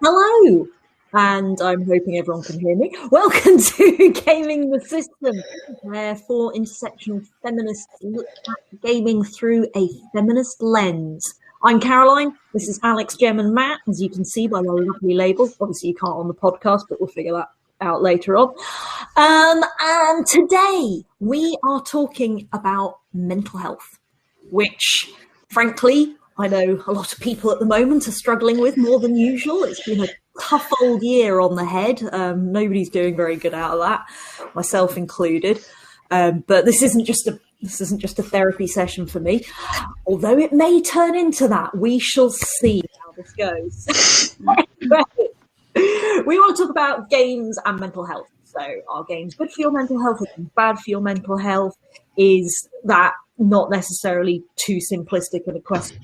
Hello, and I'm hoping everyone can hear me. Welcome to Gaming the System, where four intersectional feminists look at gaming through a feminist lens. I'm Caroline, this is Alex, Jem and Matt, as you can see by their lovely label. Obviously you can't on the podcast, but we'll figure that out later on. And today we are talking about mental health, which, frankly, I know a lot of people at the moment are struggling with more than usual. It's been a tough old year on the head. Nobody's doing very good out of that, myself included. But this isn't just a therapy session for me, although it may turn into that. We shall see how this goes. We want to talk about games and mental health. So, are games good for your mental health? Are games bad for your mental health? Is that not necessarily too simplistic of a question?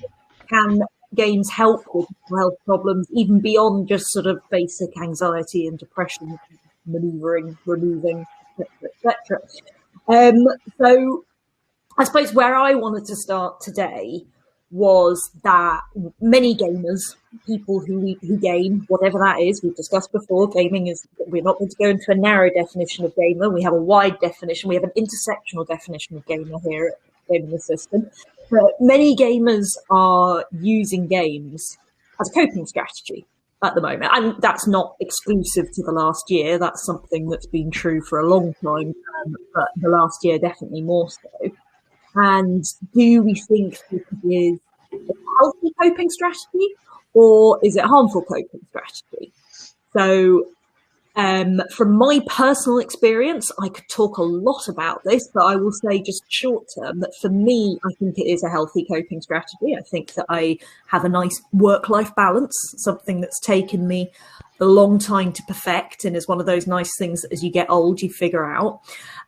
Can games help with mental health problems, even beyond just sort of basic anxiety and depression, removing, etc. So I suppose where I wanted to start today was that many gamers, people who game, whatever that is, we've discussed before, gaming is, we're not going to go into a narrow definition of gamer, we have a wide definition, we have an intersectional definition of gamer here at Gaming the System. But many gamers are using games as a coping strategy at the moment. And that's not exclusive to the last year. That's something that's been true for a long time, but the last year definitely more so. And do we think this is a healthy coping strategy or is it a harmful coping strategy? So from my personal experience, I could talk a lot about this, but I will say just short term that for me, I think it is a healthy coping strategy. I think that I have a nice work-life balance, something that's taken me a long time to perfect and is one of those nice things that as you get old, you figure out.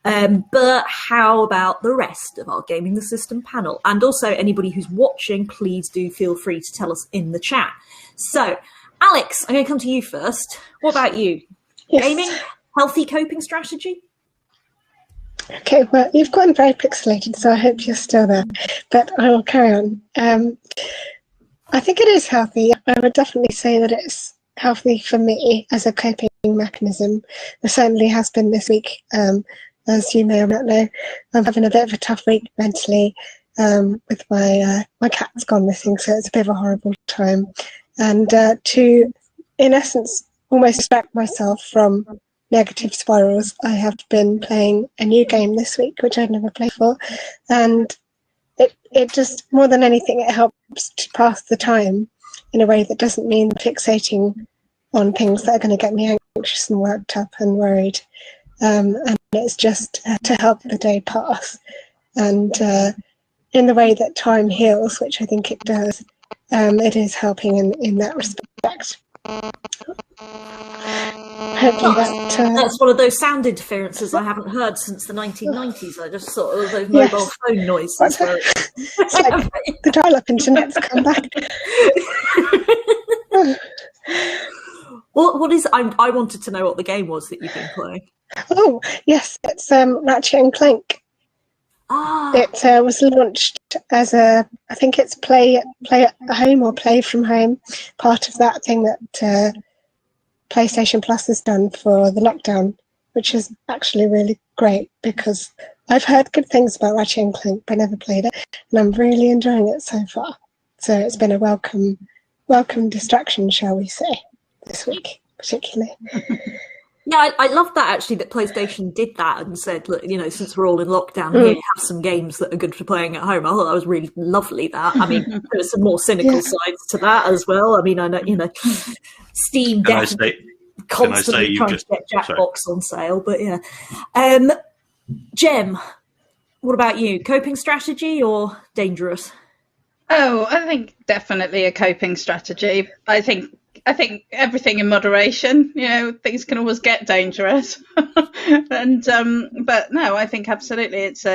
But how about the rest of our Gaming the System panel? And also anybody who's watching, please do feel free to tell us in the chat. So, Alex, I'm going to come to you first. What about you? Yes. Gaming, healthy coping strategy? Okay, well, you've gotten very pixelated, so I hope you're still there. But I will carry on. I think it is healthy. I would definitely say that it's healthy for me as a coping mechanism. There certainly has been this week. As you may or not know, I'm having a bit of a tough week mentally with my cat's gone missing, so it's a bit of a horrible time. And to, in essence, almost distract myself from negative spirals, I have been playing a new game this week, which I'd never played before. And it just, more than anything, it helps to pass the time in a way that doesn't mean fixating on things that are going to get me anxious and worked up and worried. And it's just to help the day pass. And in the way that time heals, which I think it does, it is helping in that respect. That's one of those sound interferences I haven't heard since the 1990s. I just sort of those mobile phone noises. It's like the dial-up internet's come back. What is? I wanted to know what the game was that you've been playing. Oh yes, it's Ratchet and Clank. It was launched as I think it's play at home or play from home, part of that thing that PlayStation Plus has done for the lockdown, which is actually really great because I've heard good things about Ratchet and Clank, but never played it, and I'm really enjoying it so far. So it's been a welcome distraction, shall we say, this week particularly. Yeah, I love that actually that PlayStation did that and said, look, since we're all in lockdown here, have some games that are good for playing at home. I thought that was really lovely. That I mean, there's some more cynical sides to that as well. I mean, I know, Steam definitely constantly trying to get Jackbox on sale, but yeah. Jem, what about you? Coping strategy or dangerous? Oh, I think definitely a coping strategy. I think everything in moderation. Things can always get dangerous, and but no, I think absolutely it's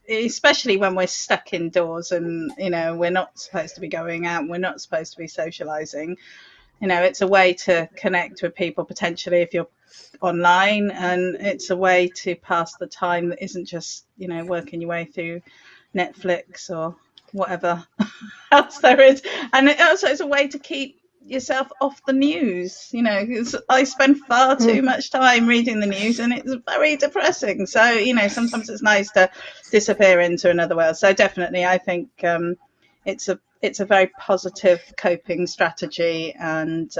especially when we're stuck indoors and we're not supposed to be going out, we're not supposed to be socializing. It's a way to connect with people potentially if you're online, and it's a way to pass the time that isn't just working your way through Netflix or whatever else there is. And it also is a way to keep yourself off the news. You know, 'cause I spend far too much time reading the news, and it's very depressing. So, you know, sometimes it's nice to disappear into another world. So definitely, I think it's a very positive coping strategy, and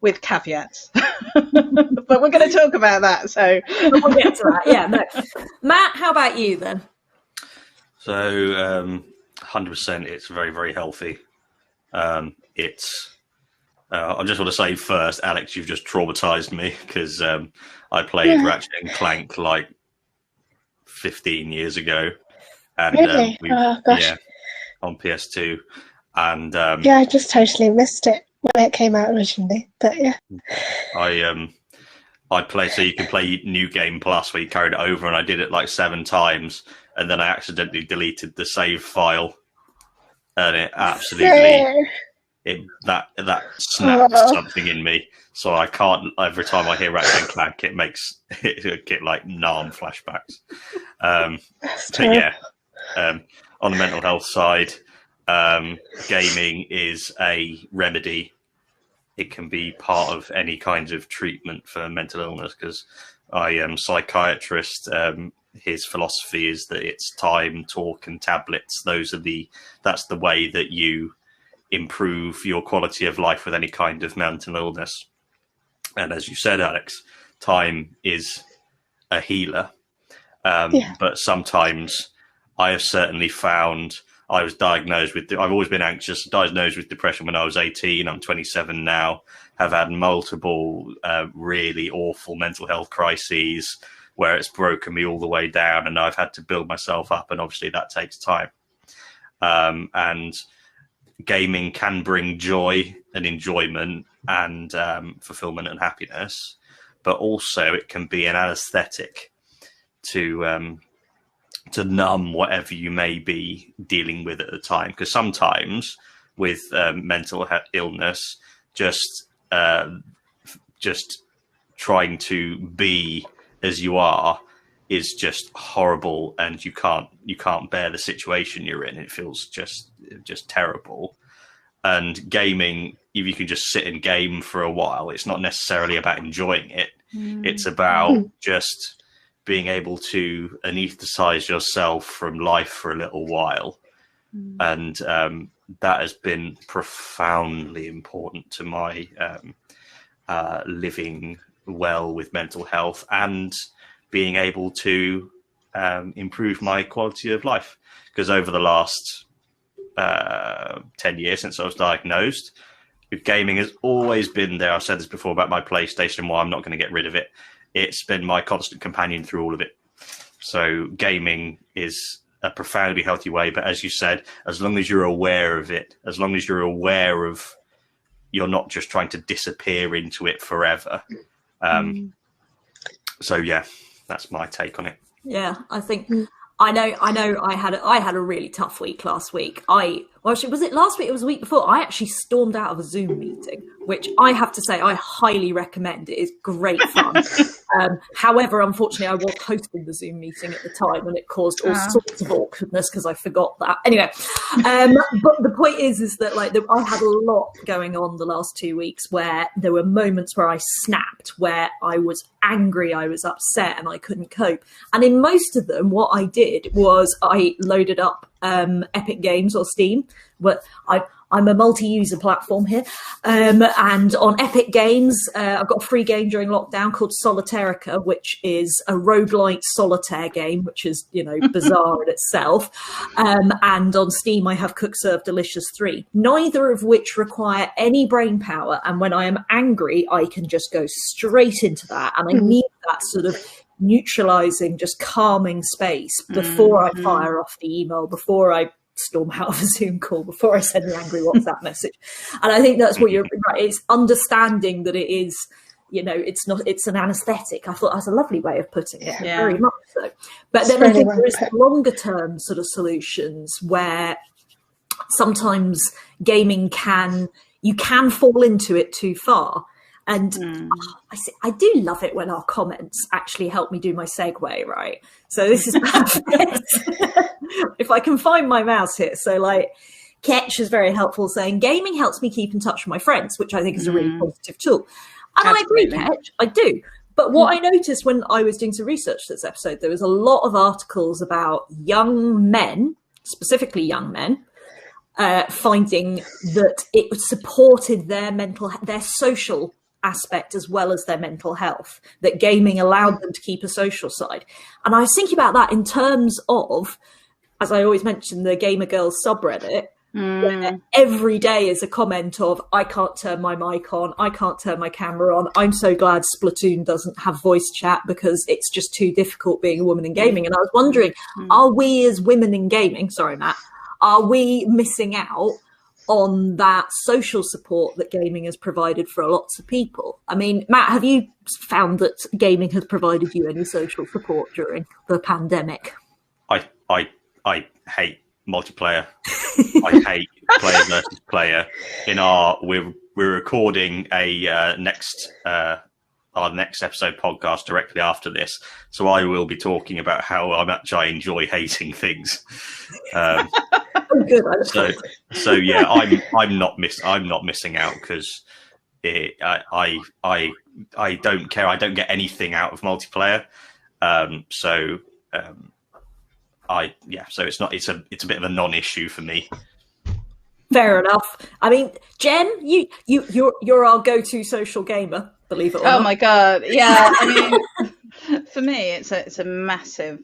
with caveats. But we're going to talk about that. So we'll get to that. Yeah, no. Matt, how about you then? So 100%, it's very, very healthy. I just want to say first, Alex, you've just traumatized me because I played Ratchet and Clank like 15 years ago. And, really? Oh, gosh. Yeah, on PS2. And yeah, I just totally missed it when it came out originally. But yeah. I play, so you can play New Game Plus where you carried it over, and I did it like 7 times, and then I accidentally deleted the save file. And it absolutely that snaps something in me, so I can't. Every time I hear Ratchet and Clank, it makes it get like Nam flashbacks. But yeah, on the mental health side, gaming is a remedy. It can be part of any kind of treatment for mental illness. Because I am a psychiatrist. His philosophy is that it's time, talk, and tablets. That's the way that you improve your quality of life with any kind of mental illness. And as you said, Alex, time is a healer. But sometimes I have certainly found I was diagnosed with, I've always been anxious, diagnosed with depression when I was 18. I'm 27 now, have had multiple really awful mental health crises where it's broken me all the way down, and I've had to build myself up, and obviously that takes time. And gaming can bring joy and enjoyment and fulfillment and happiness, but also it can be an anesthetic to numb whatever you may be dealing with at the time. Because sometimes with mental illness, just trying to be as you are is just horrible, and you can't bear the situation you're in. It feels just terrible. And gaming, if you can just sit and game for a while, it's not necessarily about enjoying it. It's about just being able to anesthetize yourself from life for a little while. And that has been profoundly important to my living well with mental health and being able to improve my quality of life. Because over the last 10 years since I was diagnosed, gaming has always been there. I've said this before about my PlayStation, why I'm not going to get rid of it. It's been my constant companion through all of it. So gaming is a profoundly healthy way. But as you said, as long as you're aware of it, as long as you're aware of, you're not just trying to disappear into it forever. So yeah, that's my take on it. Yeah, I think I know. I had a really tough week last week. Was it last week? It was the week before. I actually stormed out of a Zoom meeting, which I have to say I highly recommend. It is great fun. However, unfortunately, I was hosting the Zoom meeting at the time, and it caused all sorts of awkwardness because I forgot that. Anyway, but the point is that I had a lot going on the last 2 weeks where there were moments where I snapped, where I was angry, I was upset, and I couldn't cope. And in most of them, what I did was I loaded up Epic Games or Steam. But I'm a multi-user platform here. And on Epic Games, I've got a free game during lockdown called Solitarica, which is a roguelite solitaire game, which is, bizarre in itself. And on Steam, I have Cook Serve Delicious 3, neither of which require any brain power. And when I am angry, I can just go straight into that. And I need that sort of neutralizing, just calming space before I fire off the email, before I storm out of a Zoom call, before I send an angry WhatsApp message. And I think that's what you're right. It's understanding that it is, it's an anesthetic. I thought that's a lovely way of putting it, very much so. But then I think there is longer term sort of solutions where sometimes gaming you can fall into it too far. And I do love it when our comments actually help me do my segue, right? So this is perfect. If I can find my mouse here. So Ketch is very helpful, saying gaming helps me keep in touch with my friends, which I think is a really positive tool. And Absolutely. I agree, Ketch, I do. But what I noticed when I was doing some research for this episode, there was a lot of articles about young men, specifically young men, finding that it supported their social aspect as well as their mental health, that gaming allowed them to keep a social side. And I was thinking about that in terms of, as I always mention, the Gamer Girls subreddit, where every day is a comment of, I can't turn my mic on, I can't turn my camera on, I'm so glad Splatoon doesn't have voice chat because it's just too difficult being a woman in gaming. And I was wondering, are we as women in gaming, sorry Matt, are we missing out on that social support that gaming has provided for lots of people? I mean, Matt, have you found that gaming has provided you any social support during the pandemic? I hate multiplayer. I hate player versus player. We're recording our next episode podcast directly after this, so I will be talking about how much I enjoy hating things. Good. So yeah, I'm not missing out because I don't care. I don't get anything out of multiplayer. So it's a bit of a non-issue for me. Fair enough. I mean, Jen, you're our go-to social gamer, believe it or not. Oh my god, yeah. I mean, for me, it's a massive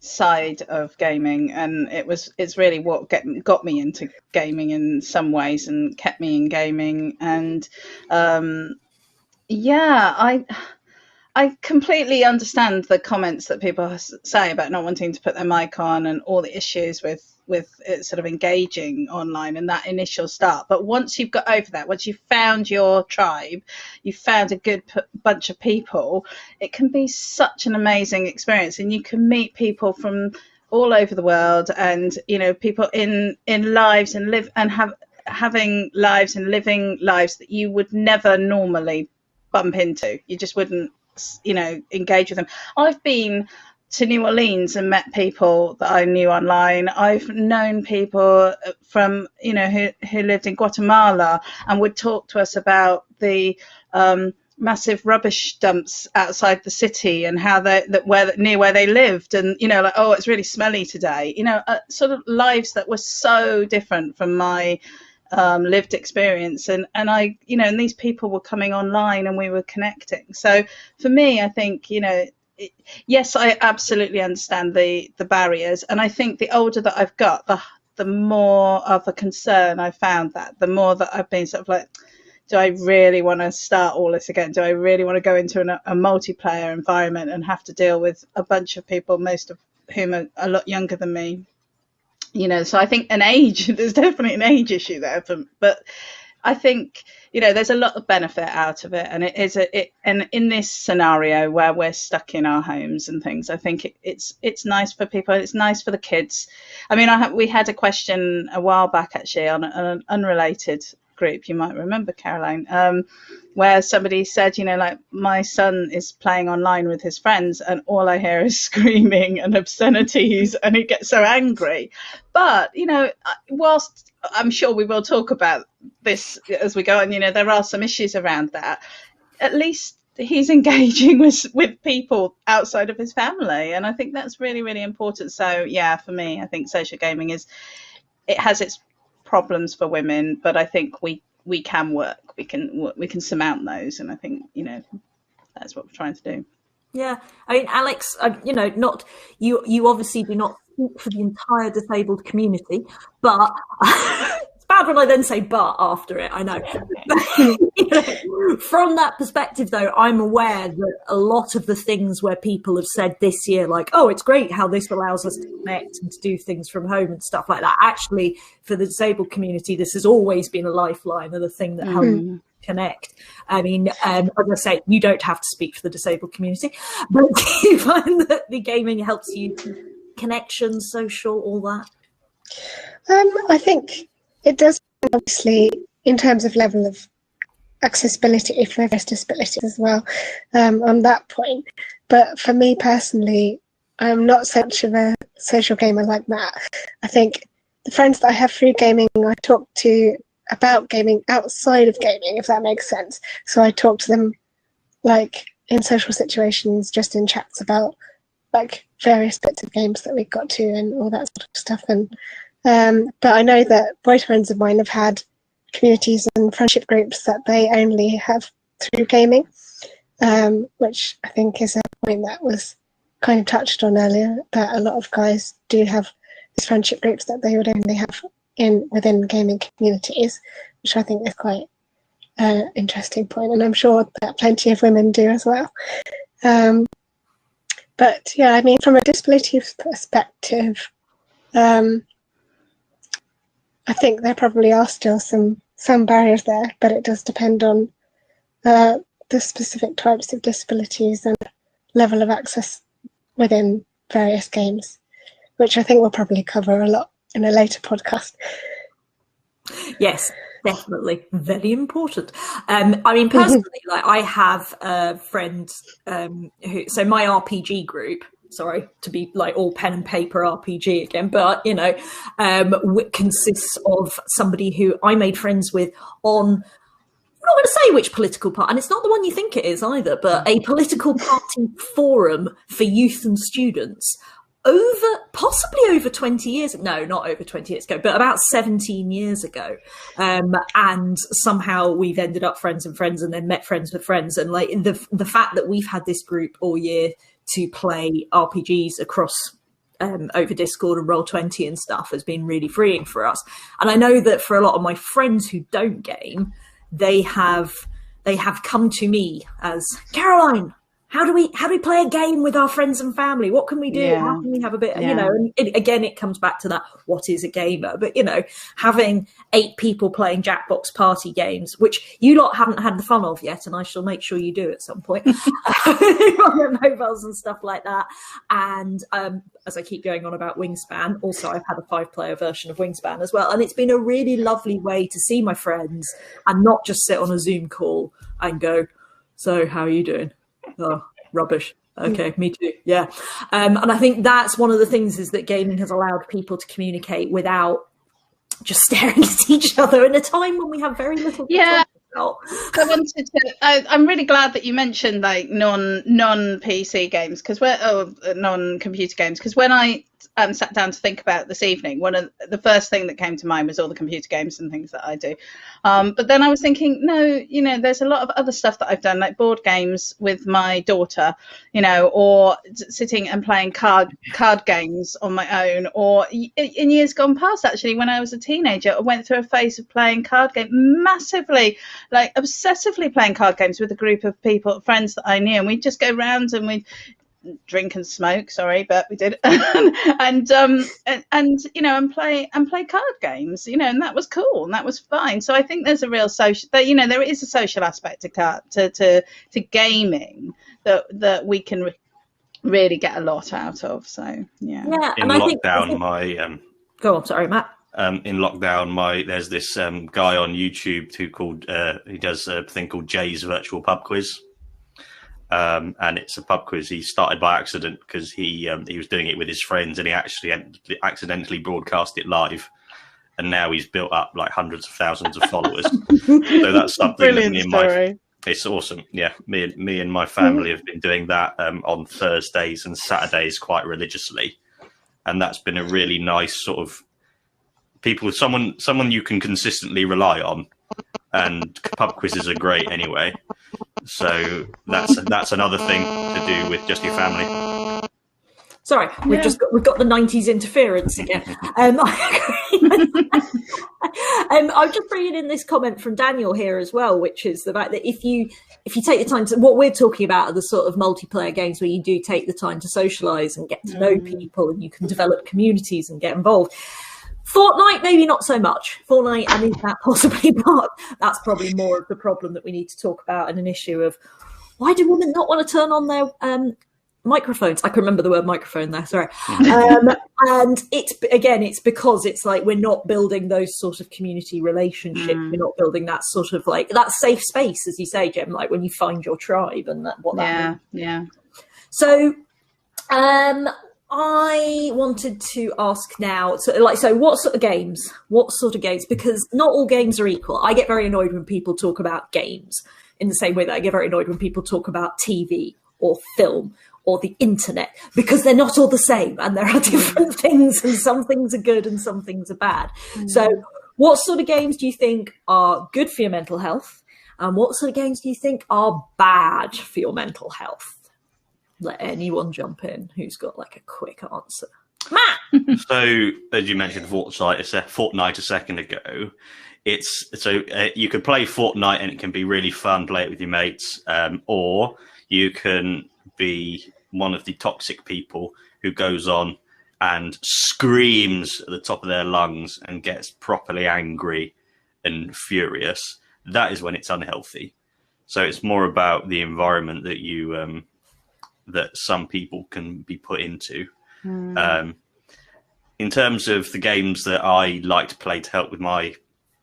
side of gaming, and it's really what got me into gaming in some ways and kept me in gaming. And I completely understand the comments that people say about not wanting to put their mic on and all the issues with it sort of engaging online and that initial start. But once you've got over that, once you've found your tribe, you've found a good bunch of people, it can be such an amazing experience, and you can meet people from all over the world, and people in lives and having lives and living lives that you would never normally bump into. You just wouldn't engage with them. I've been to New Orleans and met people that I knew online. I've known people from who lived in Guatemala and would talk to us about the massive rubbish dumps outside the city and how near where they lived, and oh, it's really smelly today. Sort of lives that were so different from my lived experience, and I and these people were coming online and we were connecting. So for me, I think yes, I absolutely understand the barriers, and I think the older that I've got, the more of a concern I found that, the more that I've been sort of like, do I really want to start all this again? Do I really want to go into a multiplayer environment and have to deal with a bunch of people, most of whom are a lot younger than me? So I think there's definitely an age issue there, but I think there's a lot of benefit out of it, and and in this scenario where we're stuck in our homes and things, I think it's nice for people. It's nice for the kids. I mean, we had a question a while back actually on an unrelated group, you might remember, Caroline, where somebody said, like, my son is playing online with his friends and all I hear is screaming and obscenities and he gets so angry. But whilst I'm sure we will talk about this as we go on, there are some issues around that, at least he's engaging with people outside of his family, and I think that's really, really important. So yeah, for me, I think social gaming it has its problems for women, but I think we can work, we can surmount those, and I think that's what we're trying to do. Yeah, I mean, Alex, not you obviously do not speak for the entire disabled community, but it's bad when I then say but after it, I know. From that perspective, though, I'm aware that a lot of the things where people have said this year, like, oh, it's great how this allows us to connect and to do things from home and stuff like that. Actually, for the disabled community, this has always been a lifeline and a thing that helps connect. I mean, as I say, you don't have to speak for the disabled community, but do you find that the gaming helps you connection, social, all that? I think it does, obviously, in terms of level of accessibility, if there's disability as well, on that point. But for me personally, I'm not such of a social gamer like Matt. I think the friends that I have through gaming, I talk to about gaming outside of gaming, if that makes sense. So I talk to them like in social situations, just in chats about like various bits of games that we got to and all that sort of stuff. And but I know that boys friends of mine have had communities and friendship groups that they only have through gaming, which I think is a point that was kind of touched on earlier, that a lot of guys do have these friendship groups that they would only have within gaming communities, which I think is quite an interesting point, and I'm sure that plenty of women do as well. But yeah, I mean, from a disability perspective, I think there probably are still some barriers there, but it does depend on the specific types of disabilities and level of access within various games, which I think we'll probably cover a lot in a later podcast. Yes, definitely. Very important. I mean, personally, like I have a friend so my RPG group, sorry to be like all pen and paper RPG again, but you know, consists of somebody who I made friends with on, I'm not going to say which political party, and it's not the one you think it is either, but a political party forum for youth and students possibly over 20 years, no, not over 20 years ago, but about 17 years ago. And somehow we've ended up friends and friends, and then met friends with friends. And like the fact that we've had this group all year to play RPGs across over Discord and Roll20 and stuff has been really freeing for us. And I know that for a lot of my friends who don't game, they have come to me as, Caroline, how do we play a game with our friends and family? What can we do? Yeah. How can we have a bit, you know, and again, it comes back to that, what is a gamer? But, you know, having 8 people playing Jackbox party games, which you lot haven't had the fun of yet, and I shall make sure you do at some point, on their mobiles and stuff like that. And as I keep going on about Wingspan, also I've had a 5-player version of Wingspan as well. And it's been a really lovely way to see my friends and not just sit on a Zoom call and go, so how are you doing? Oh, rubbish. Okay, me too. Yeah. And I think that's one of the things, is that gaming has allowed people to communicate without just staring at each other in a time when we have very little. Yeah. I'm really glad that you mentioned like non PC games, because non-computer games, because when I sat down to think about this evening, one of the first thing that came to mind was all the computer games and things that I do. But then I was thinking, no, you know, there's a lot of other stuff that I've done, like board games with my daughter, you know, or sitting and playing card games on my own, or in years gone past, actually, when I was a teenager, I went through a phase of playing card games massively, like obsessively playing card games with a group of people, friends that I knew, and we'd just go round and we'd drink and smoke, but we did, and you know, and play card games, you know, and that was cool and that was fine. So I think there's a real social, you know, there is a social aspect to gaming that we can really get a lot out of. So yeah. In lockdown, go on, sorry, Matt. In lockdown, there's this guy on YouTube he does a thing called Jay's Virtual Pub Quiz. And it's a pub quiz he started by accident because he was doing it with his friends, and he actually accidentally broadcast it live, and now he's built up like hundreds of thousands of followers. So that's something. Brilliant story. It's awesome. Yeah, me and my family have been doing that on Thursdays and Saturdays quite religiously, and that's been a really nice sort of someone you can consistently rely on. And pub quizzes are great anyway, so that's another thing to do with just your family. Sorry, we've got the 90s interference again. I'm just bringing in this comment from Daniel here as well, which is the fact that if you take the time to, what we're talking about are the sort of multiplayer games where you do take the time to socialise and get to know people, and you can develop communities and get involved. Fortnite, maybe not so much. Fortnite, I mean, that's probably more of the problem that we need to talk about, and an issue of why do women not want to turn on their microphones? I can remember the word microphone there, sorry. And it's because it's like we're not building those sort of community relationships. We're not building that sort of like that safe space, as you say, Jem, like when you find your tribe and what that means. Yeah. So, I wanted to ask now, so what sort of games? What sort of games? Because not all games are equal. I get very annoyed when people talk about games in the same way that I get very annoyed when people talk about TV or film or the internet, because they're not all the same and there are different things, and some things are good and some things are bad. So what sort of games do you think are good for your mental health? And what sort of games do you think are bad for your mental health? Let anyone jump in who's got like a quick answer. Matt! So, as you mentioned Fortnite a second ago, you could play Fortnite and it can be really fun, play it with your mates, or you can be one of the toxic people who goes on and screams at the top of their lungs and gets properly angry and furious. That is when it's unhealthy. So it's more about the environment that you that some people can be put into. In terms of the games that I like to play to help with my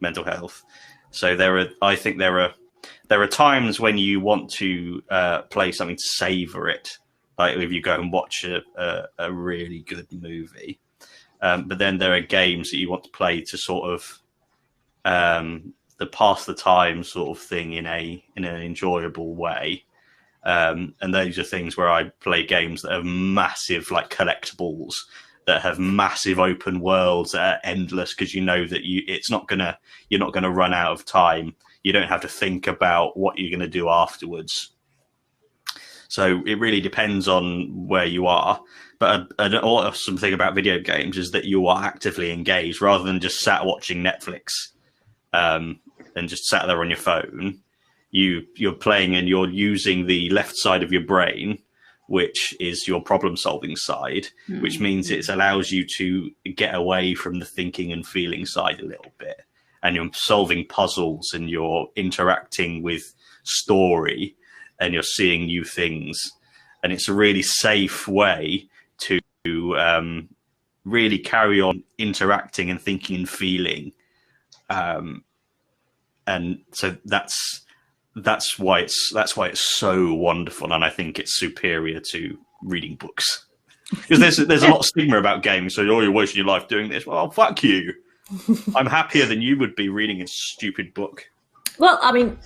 mental health, so there are times when you want to play something to savor it, like if you go and watch a really good movie. But then there are games that you want to play to sort of the pass the time sort of thing in an enjoyable way. And those are things where I play games that have massive like collectibles, that have massive open worlds that are endless, because you know that you're not gonna run out of time. You don't have to think about what you're gonna do afterwards. So it really depends on where you are. But an awesome thing about video games is that you are actively engaged rather than just sat watching Netflix and just sat there on your phone. You're playing and you're using the left side of your brain, which is your problem-solving side, which means it allows you to get away from the thinking and feeling side a little bit. And you're solving puzzles and you're interacting with story and you're seeing new things. And it's a really safe way to really carry on interacting and thinking and feeling. And so that's why it's so wonderful, and I think it's superior to reading books. Because there's a lot of stigma about gaming. So, you're wasting your life doing this. Well, fuck you. I'm happier than you would be reading a stupid book. Well, I mean,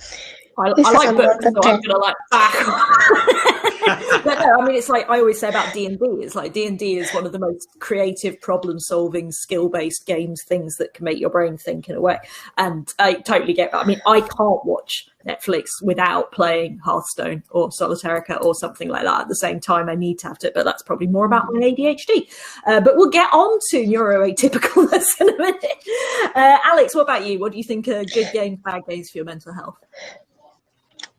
I like books, so I'm gonna like But no, I mean, it's like I always say about D&D. It's like D&D is one of the most creative, problem-solving, skill-based games, things that can make your brain think in a way. And I totally get that. I mean, I can't watch Netflix without playing Hearthstone or Solitarica or something like that at the same time. I need to have it, but that's probably more about my ADHD. But we'll get on to neuroatypicalness in a minute. Alex, what about you? What do you think are good games, bad games for your mental health?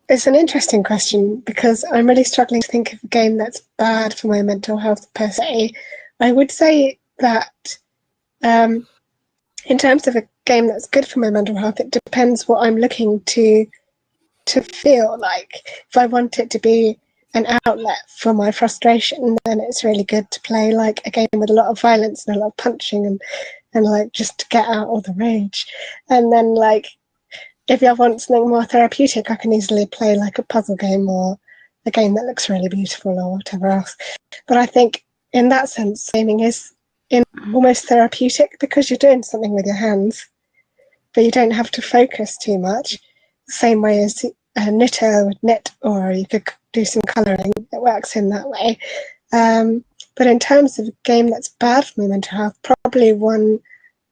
It's an interesting question because I'm really struggling to think of a game that's bad for my mental health per se. I would say that in terms of a game that's good for my mental health, it depends what I'm looking to feel like. If I want it to be an outlet for my frustration, then it's really good to play like a game with a lot of violence and a lot of punching and like just to get out all the rage. And then like if I want something more therapeutic, I can easily play like a puzzle game or a game that looks really beautiful or whatever else. But I think in that sense, gaming is almost therapeutic because you're doing something with your hands, but you don't have to focus too much. The same way as a knitter would knit, or you could do some colouring. It works in that way. But in terms of a game that's bad for my mental health, probably one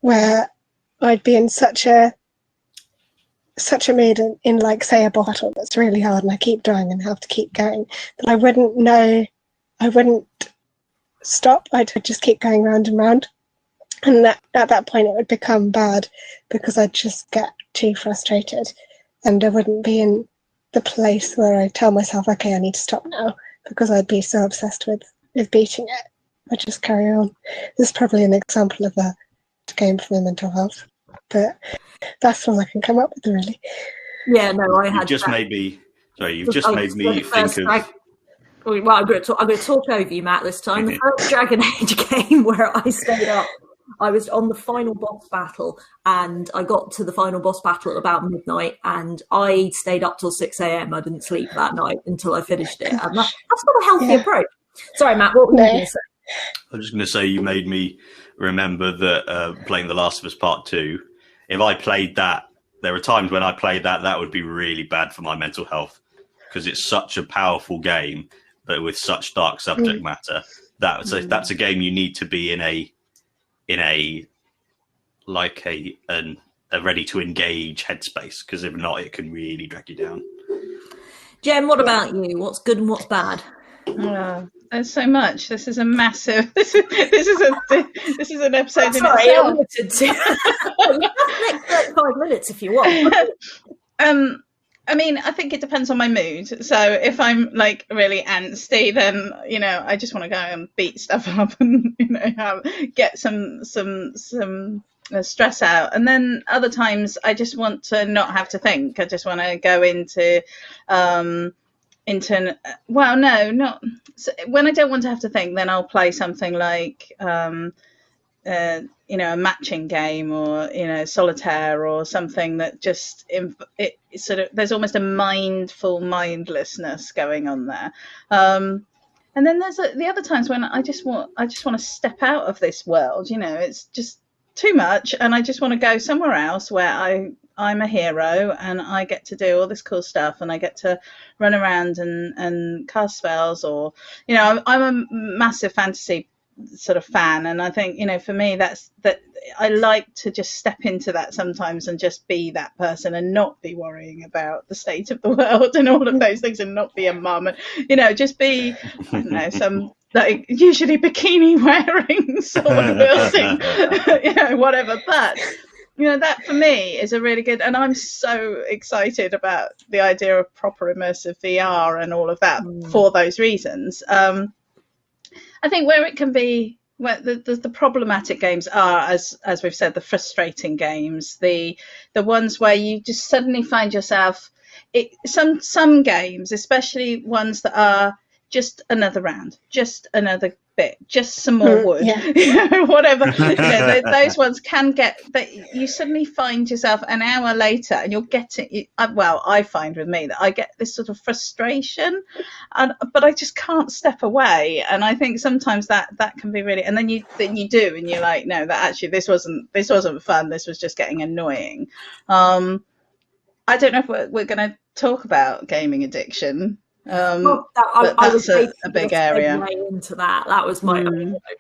where I'd be in such a mood in like, say, a battle that's really hard and I keep dying and have to keep going, that I wouldn't stop. I'd just keep going round and round. And at that point it would become bad because I'd just get too frustrated and I wouldn't be in the place where I tell myself, okay, I need to stop now, because I'd be so obsessed with beating it. I'd just carry on. This is probably an example of a game for my mental health. But that's all I can come up with, really. Yeah, no, I had. You've just made me think of. Well, I'm going to talk over you, Matt, this time. The first Dragon Age game where I stayed up, I was on the final boss battle, and I got to the final boss battle at about midnight, and I stayed up till 6 a.m. I didn't sleep that night until I finished it. And that's not a healthy approach. Sorry, Matt, what were you going to say? I was just going to say, you made me remember that playing The Last of Us Part 2, if I played that, there are times when I played that, that would be really bad for my mental health, because it's such a powerful game, but with such dark subject matter. That's a game you need to be in a ready to engage headspace, because if not, it can really drag you down. Jem, what about you? What's good and what's bad? There's so much. This is a massive. This is an episode in Sorry, itself. I'm limited to next 5 minutes if you want. I mean, I think it depends on my mood. So if I'm like really angsty, then I just want to go and beat stuff up and get some stress out. And then other times I just want to not have to think. I just want to go into when I don't want to have to think, then I'll play something like a matching game, or solitaire, or something that just there's almost a mindlessness going on there. And then there's the other times when I just want to step out of this world. It's just too much, and I just want to go somewhere else where I'm a hero and I get to do all this cool stuff, and I get to run around and cast spells, or I'm a massive fantasy sort of fan, and I think for me that I like to just step into that sometimes and just be that person and not be worrying about the state of the world and all of those things, and not be a mum, and just be some like usually bikini wearing sword wielding whatever, but that for me is a really good, and I'm so excited about the idea of proper immersive VR and all of that for those reasons. I think where it can be, where the problematic games are, as we've said, the frustrating games, the ones where you just suddenly find yourself, some games, especially ones that are just another round, just another bit, just some more wood, whatever. Those ones can get that you suddenly find yourself an hour later and you're getting. I find with me that I get this sort of frustration, but I just can't step away. And I think sometimes that can be really. And then you do, and you're like, no, that actually this wasn't fun. This was just getting annoying. I don't know if we're going to talk about gaming addiction. I was a big area into that. That was my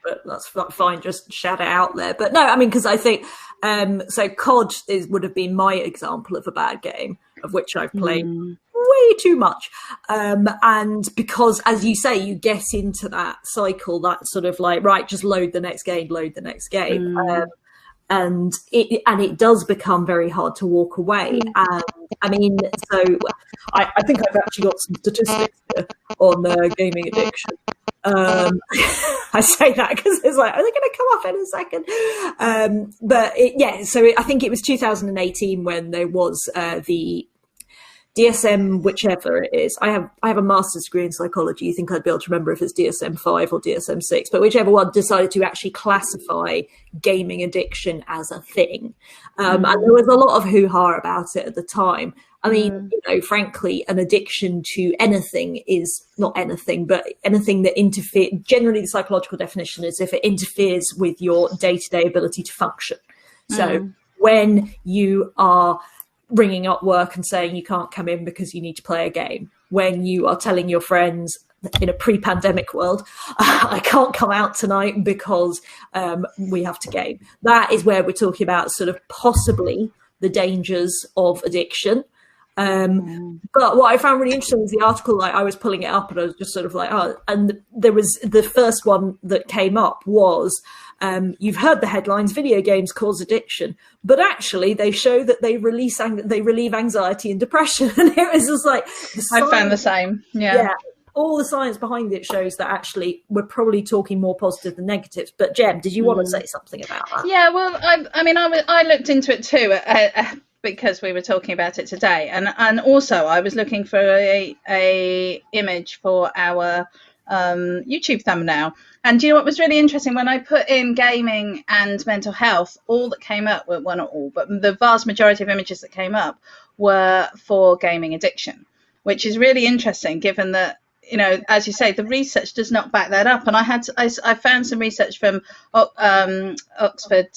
but that's fine. Just shout it out there. But no, I mean, because I think so. COD would have been my example of a bad game, of which I've played way too much. And because, as you say, you get into that cycle, that sort of like, right, just load the next game. And it does become very hard to walk away. And I mean, so I think I've actually got some statistics here on gaming addiction. I say that because it's like, are they going to come up in a second? So I think it was 2018 when there was the DSM, whichever it is. I have a master's degree in psychology. You think I'd be able to remember if it's DSM-5 or DSM-6, but whichever one decided to actually classify gaming addiction as a thing. And there was a lot of hoo-ha about it at the time. I mean, frankly, an addiction to anything is not anything, but anything that interferes. Generally, the psychological definition is if it interferes with your day-to-day ability to function. So when you are ringing up work and saying you can't come in because you need to play a game, when you are telling your friends in a pre-pandemic world, I can't come out tonight because we have to game. That is where we're talking about sort of possibly the dangers of addiction. But what I found really interesting was the article, like I was pulling it up and I was just sort of like, and there was the first one that came up was, you've heard the headlines, video games cause addiction, but actually they show that they relieve anxiety and depression. And it was just like, I found the same. Yeah. All the science behind it shows that actually we're probably talking more positive than negatives. But Jem, did you want to say something about that? Yeah, well, I looked into it too, because we were talking about it today, and also I was looking for a image for our YouTube thumbnail. And do you know what was really interesting? When I put in gaming and mental health, all that came up, well, not all, but the vast majority of images that came up were for gaming addiction, which is really interesting given that you know, as you say, the research does not back that up. And I found some research from Oxford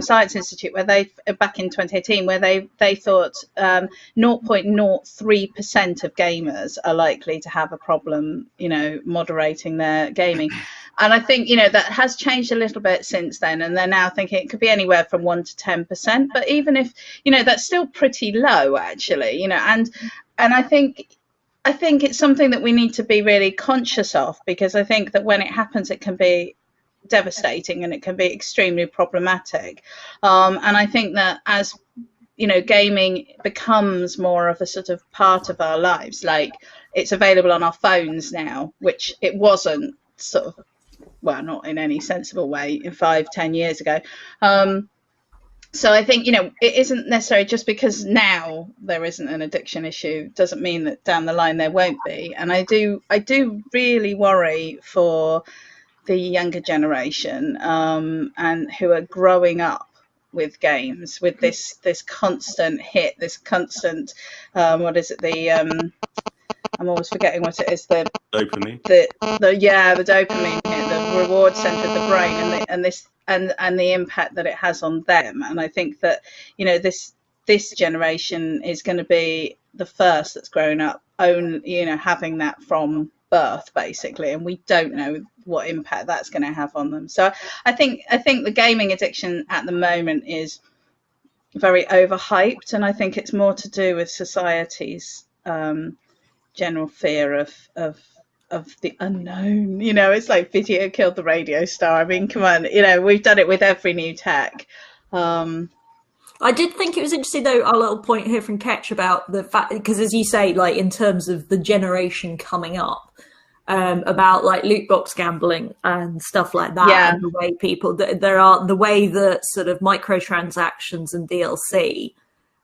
Science Institute where they, back in 2018, where they thought 0.03% of gamers are likely to have a problem, you know, moderating their gaming. And I think, you know, that has changed a little bit since then. And they're now thinking it could be anywhere from 1 to 10%. But even if, you know, that's still pretty low, actually, you know, and I think it's something that we need to be really conscious of, because I think that when it happens, it can be devastating and it can be extremely problematic. And I think that as, you know, gaming becomes more of a sort of part of our lives, like it's available on our phones now, which it wasn't sort of, well, not in any sensible way 5-10 years ago. So I think, you know, it isn't necessarily just because now there isn't an addiction issue doesn't mean that down the line there won't be. And I do really worry for the younger generation and who are growing up with games, with this constant hit, this constant what is it, the I'm always forgetting what it is, the dopamine, the dopamine hit, the reward center of the brain, and the impact that it has on them. And I think that, you know, this generation is going to be the first that's grown up you know, having that from birth, basically, and we don't know what impact that's going to have on them. So I think the gaming addiction at the moment is very overhyped, and I think it's more to do with society's general fear of the unknown. You know, it's like video killed the radio star. I mean, come on, you know, we've done it with every new tech. I did think it was interesting, though, our little point here from Ketch about the fact, because as you say, like in terms of the generation coming up, about like loot box gambling and stuff like that, Yeah. and the way people, the way that sort of microtransactions and DLC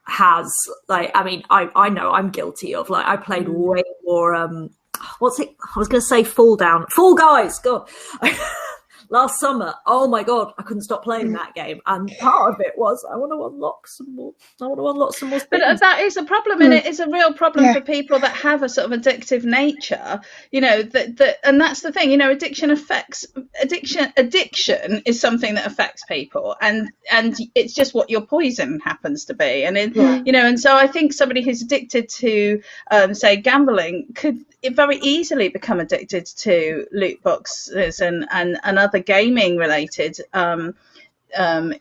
has, like, I mean, I know I'm guilty of, like, I played way more, what's it? I was going to say Fall Guys, God. Last summer, oh my God, I couldn't stop playing that game. And part of it was, I want to unlock some more things. But that is a problem, and it is a real problem for people that have a sort of addictive nature, you know, and that's the thing, you know, addiction is something that affects people, and it's just what your poison happens to be. And you know, and so I think somebody who's addicted to, say, gambling could very easily become addicted to loot boxes and other gaming related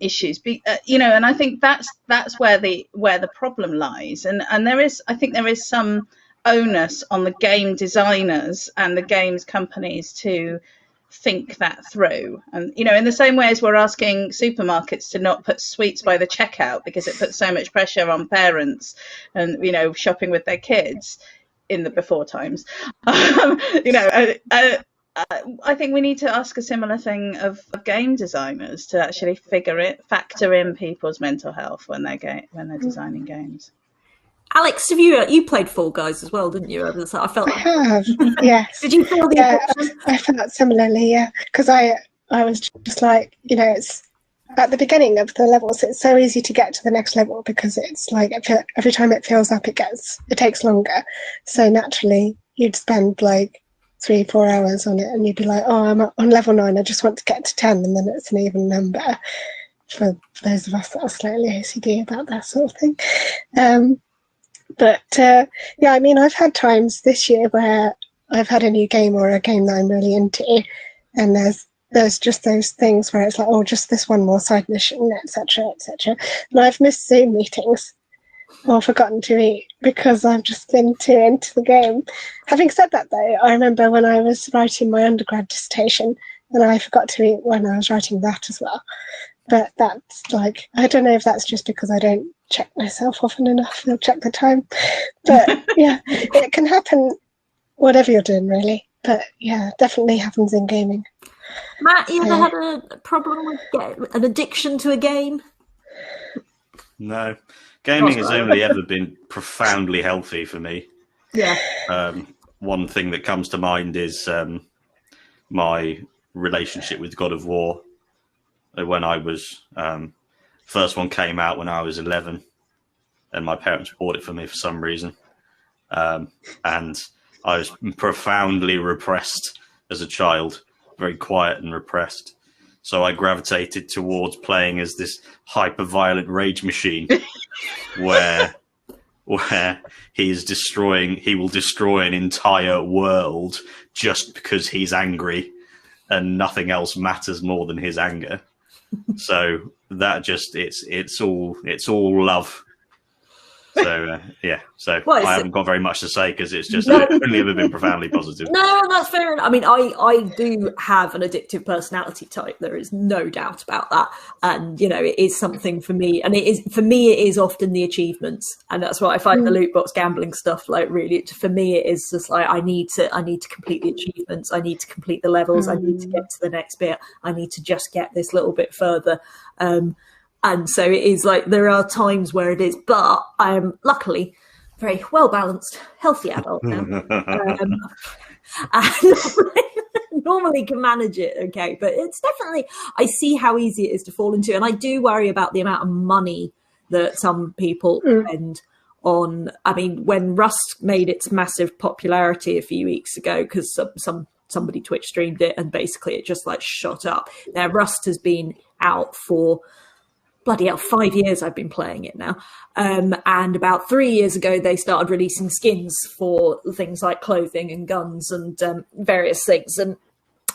issues, you know, and I think that's where the problem lies, and I think there is some onus on the game designers and the games companies to think that through. And, you know, in the same way as we're asking supermarkets to not put sweets by the checkout because it puts so much pressure on parents and, you know, shopping with their kids in the before times, you know, I think we need to ask a similar thing of game designers to actually factor in people's mental health when they're designing games. Alex, have you played Fall Guys as well, didn't you? I have, yes. Did you feel the addiction? I felt similarly, yeah, because I was just like, you know, it's at the beginning of the levels, it's so easy to get to the next level because it's like every time it fills up, it takes longer. So naturally, you'd spend like 3-4 hours on it, and you'd be like, oh, I'm on level 9, I just want to get to 10, and then it's an even number for those of us that are slightly OCD about that sort of thing. But yeah, I mean, I've had times this year where I've had a new game or a game that I'm really into, and there's just those things where it's like, oh, just this one more side mission, etc., etc. And I've missed Zoom meetings or forgotten to eat because I've just been too into the game. Having said that, though, I remember when I was writing my undergrad dissertation, and I forgot to eat when I was writing that as well. But that's like, I don't know if that's just because I don't check myself often enough. I'll check the time. But yeah, it can happen whatever you're doing, really. But yeah, definitely happens in gaming. Matt, you ever had a problem with an addiction to a game? No. Gaming has only ever been profoundly healthy for me. Yeah. One thing that comes to mind is my relationship with God of War. When I was first one came out when I was 11, and my parents bought it for me for some reason, and I was profoundly repressed as a child, very quiet and repressed. So I gravitated towards playing as this hyper-violent rage machine, where he will destroy an entire world just because he's angry, and nothing else matters more than his anger. So that just it's all love. So I haven't got very much to say because it's just only ever been profoundly positive. No, that's fair enough. I mean, I do have an addictive personality type. There is no doubt about that. And, you know, it is something for me. And it is often the achievements. And that's why I find the loot box gambling stuff, like, really, for me, it is just like, I need to complete the achievements. I need to complete the levels. I need to get to the next bit. I need to just get this little bit further. And so it is like, there are times where it is, but I am luckily very well-balanced, healthy adult now. And normally can manage it okay. But it's definitely, I see how easy it is to fall into. And I do worry about the amount of money that some people spend on. I mean, when Rust made its massive popularity a few weeks ago, because somebody Twitch streamed it, and basically it just like shot up. Now, Rust has been out for bloody hell, 5 years I've been playing it now. And about 3 years ago, they started releasing skins for things like clothing and guns and various things. And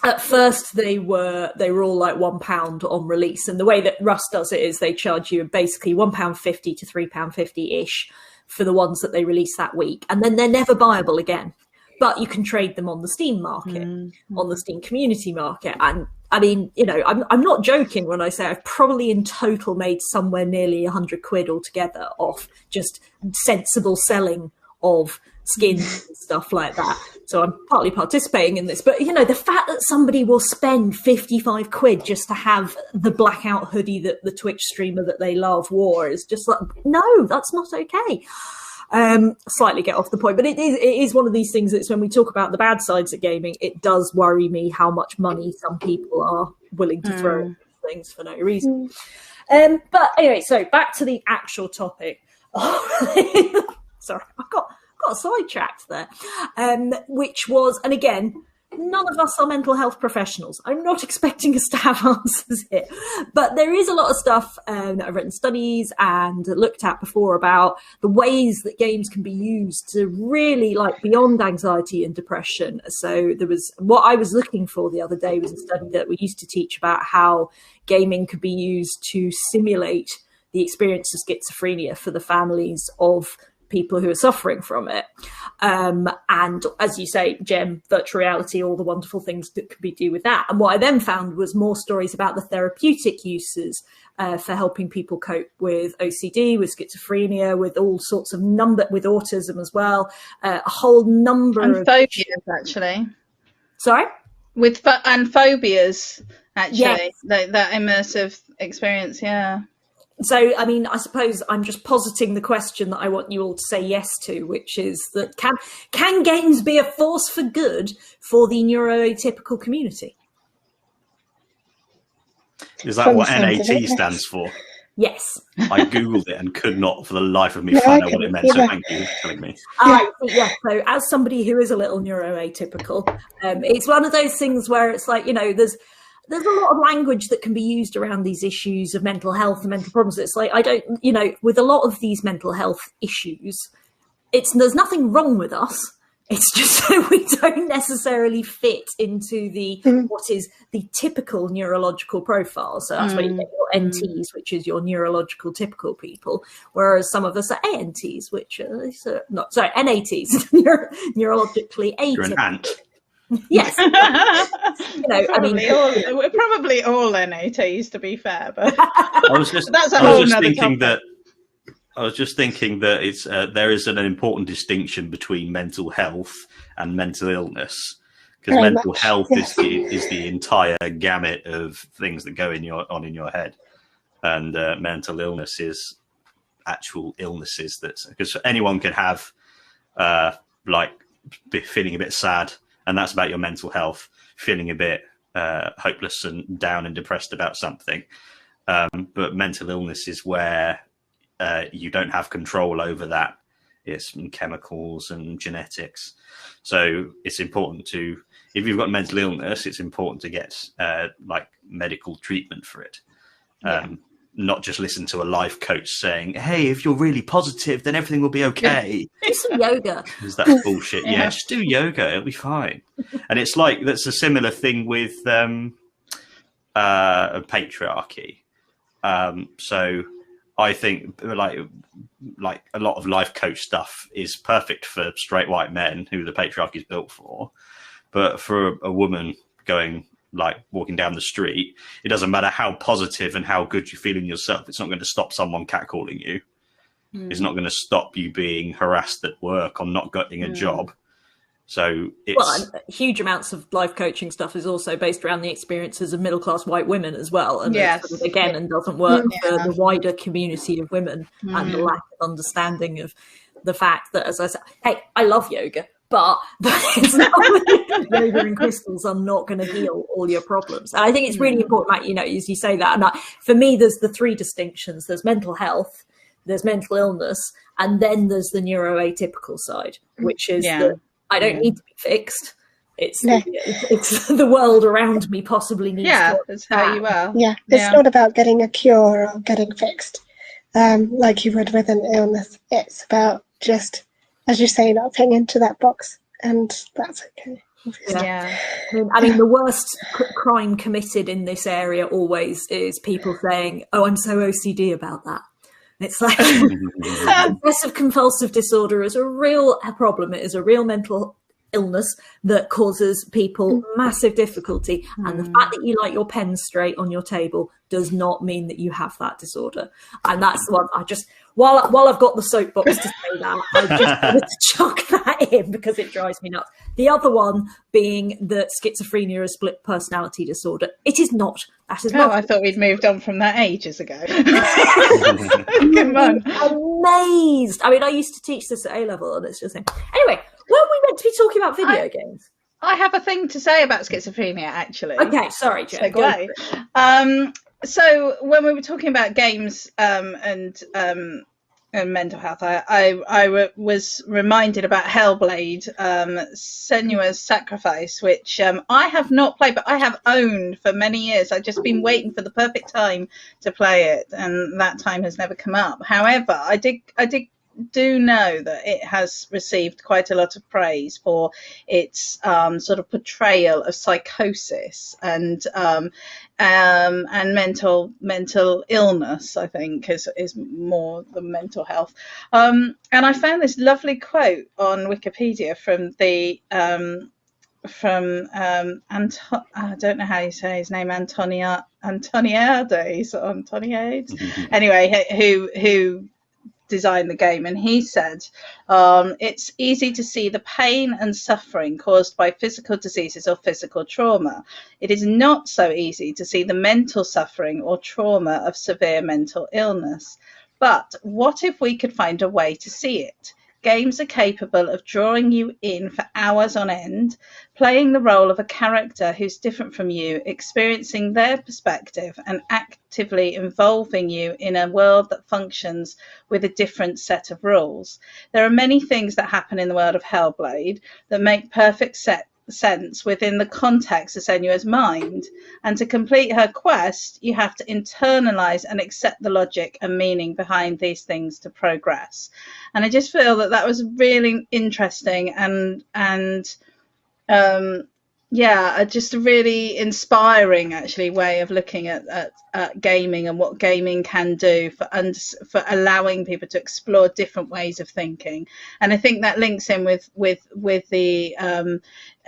at first they were all like £1 on release. And the way that Rust does it is they charge you basically £1.50 to £3.50-ish for the ones that they release that week. And then they're never buyable again. But you can trade them on the Steam market, on the Steam community market. And I mean, you know, I'm not joking when I say I've probably in total made somewhere nearly 100 quid altogether off just sensible selling of skins and stuff like that. So I'm partly participating in this. But, you know, the fact that somebody will spend 55 quid just to have the blackout hoodie that the Twitch streamer that they love wore is just like, no, that's not okay. Slightly get off the point, but it is one of these things that's when we talk about the bad sides of gaming, it does worry me how much money some people are willing to throw at things for no reason. But anyway, so back to the actual topic. Sorry, I got sidetracked there, which was, and again, none of us are mental health professionals. I'm not expecting us to have answers here, but there is a lot of stuff that I've written studies and looked at before about the ways that games can be used to really, like, beyond anxiety and depression. So there was, what I was looking for the other day was a study that we used to teach about how gaming could be used to simulate the experience of schizophrenia for the families of people who are suffering from it. And as you say, Jem, virtual reality, all the wonderful things that could be do with that. And what I then found was more stories about the therapeutic uses for helping people cope with OCD, with schizophrenia, with all sorts of with autism as well. A whole number and of phobias, actually. Sorry? And phobias, actually. Yes. That immersive experience, yeah. So, I mean, I suppose I'm just positing the question that I want you all to say yes to, which is that can games be a force for good for the neuroatypical community? Is that what NAT stands for? Yes. I Googled it and could not for the life of me find out what it meant, so thank you for telling me. Yeah, so as somebody who is a little neuroatypical, it's one of those things where it's like, you know, there's a lot of language that can be used around these issues of mental health and mental problems. It's like, with a lot of these mental health issues, there's nothing wrong with us. It's just so we don't necessarily fit into what is the typical neurological profile. So that's where you get your NTs, which is your neurological typical people, whereas some of us are ANTs, which are NATs, neurologically atypical. You're an ant. Yes. We're probably all NATs, to be fair, but I was just thinking that it's there is an important distinction between mental health and mental illness, because mental health is the entire gamut of things that go in your head, and mental illness is actual illnesses because anyone can have feeling a bit sad. And that's about your mental health, feeling a bit hopeless and down and depressed about something. But mental illness is where you don't have control over that. it's chemicals and genetics. So it's important to, if you've got mental illness, it's important to get like medical treatment for it. Not just listen to a life coach saying, hey, if you're really positive, then everything will be okay. Do some yoga. Because that's bullshit. Yeah, just do yoga. It'll be fine. And it's like, that's a similar thing with patriarchy. So I think like a lot of life coach stuff is perfect for straight white men who the patriarchy is built for. But for a woman walking down the street, it doesn't matter how positive and how good you feel in yourself. It's not going to stop someone catcalling you. It's not going to stop you being harassed at work or not getting a job. So it's huge amounts of life coaching stuff is also based around the experiences of middle-class white women as well. And and doesn't work for the wider community of women and the lack of understanding of the fact that, as I said, hey, I love yoga, but it's not yoga and crystals are not going to heal all your problems. And I think it's really important, Matt, as you say that. And for me, there's the three distinctions. There's mental health, there's mental illness, and then there's the neuroatypical side, which is I don't need to be fixed. It's the world around me possibly needs to. That's how you are. It's not about getting a cure or getting fixed like you would with an illness. It's about just, as you say, not fitting into that box, and that's okay. I mean, the worst crime committed in this area always is people saying, oh, I'm so OCD about that. It's like obsessive compulsive disorder is a real problem. It is a real mental illness that causes people massive difficulty. And the fact that you like your pen straight on your table does not mean that you have that disorder. And that's the one I just, while I've got the soapbox to say that, I just wanted to chuck that in because it drives me nuts. The other one being that schizophrenia is split personality disorder. It is not. That is not. I thought we'd moved on from that ages ago. Come on. Amazed. I mean, I used to teach this at A-level and it's just anyway, were we meant to be talking about video games? I have a thing to say about schizophrenia, actually. Okay, sorry, Jen. So when we were talking about games and mental health, I was reminded about Hellblade, Senua's Sacrifice, which I have not played, but I have owned for many years. I've just been waiting for the perfect time to play it, and that time has never come up. However, I do know that it has received quite a lot of praise for its sort of portrayal of psychosis and mental illness. I think is more than mental health. And I found this lovely quote on Wikipedia from the I don't know how you say his name, Antoniades. Anyway, who designed the game, and he said it's easy to see the pain and suffering caused by physical diseases or physical trauma. It is not so easy to see the mental suffering or trauma of severe mental illness. But what if we could find a way to see it? Games are capable of drawing you in for hours on end, playing the role of a character who's different from you, experiencing their perspective and actively involving you in a world that functions with a different set of rules. There are many things that happen in the world of Hellblade that make perfect sense within the context of Senua's mind, and to complete her quest you have to internalize and accept the logic and meaning behind these things to progress. And I just feel that was really interesting and just a really inspiring actually way of looking at gaming and what gaming can do for allowing people to explore different ways of thinking. And I think that links in with the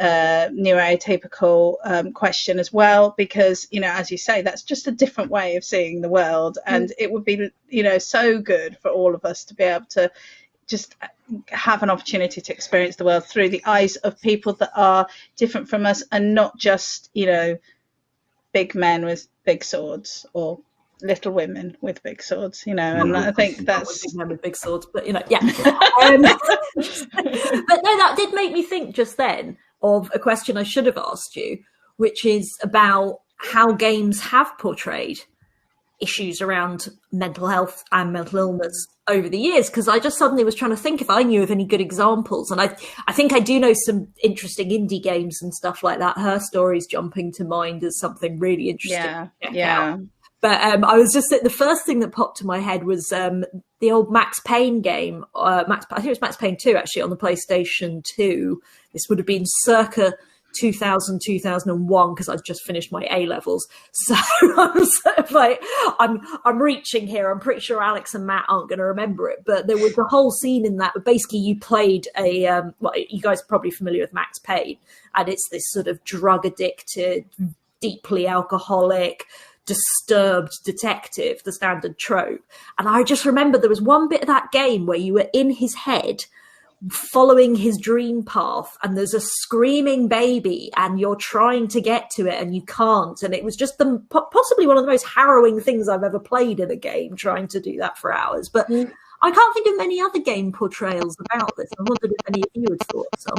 neuroatypical question as well, because as you say, that's just a different way of seeing the world, and it would be so good for all of us to be able to just have an opportunity to experience the world through the eyes of people that are different from us, and not just big men with big swords or little women with big swords, and I think that's big men with big swords, but but no, that did make me think just then of a question I should have asked you, which is about how games have portrayed issues around mental health and mental illness over the years, because I just suddenly was trying to think if I knew of any good examples. And I think I do know some interesting indie games and stuff like that. Her Story's jumping to mind as something really interesting. Yeah. But I was just, the first thing that popped to my head was the old Max Payne game. I think it was Max Payne 2, actually, on the PlayStation 2. This would have been circa 2000, 2001, because I'd just finished my A-levels. So I'm sort of like, I'm reaching here. I'm pretty sure Alex and Matt aren't going to remember it. But there was a whole scene in that where basically you played well, you guys are probably familiar with Max Payne. And it's this sort of drug-addicted, deeply alcoholic, disturbed detective, the standard trope. And I just remember there was one bit of that game where you were in his head following his dream path, and there's a screaming baby and you're trying to get to it and you can't. And it was just possibly one of the most harrowing things I've ever played in a game, trying to do that for hours. But I can't think of many other game portrayals about this. I wondered if any of you had thought so.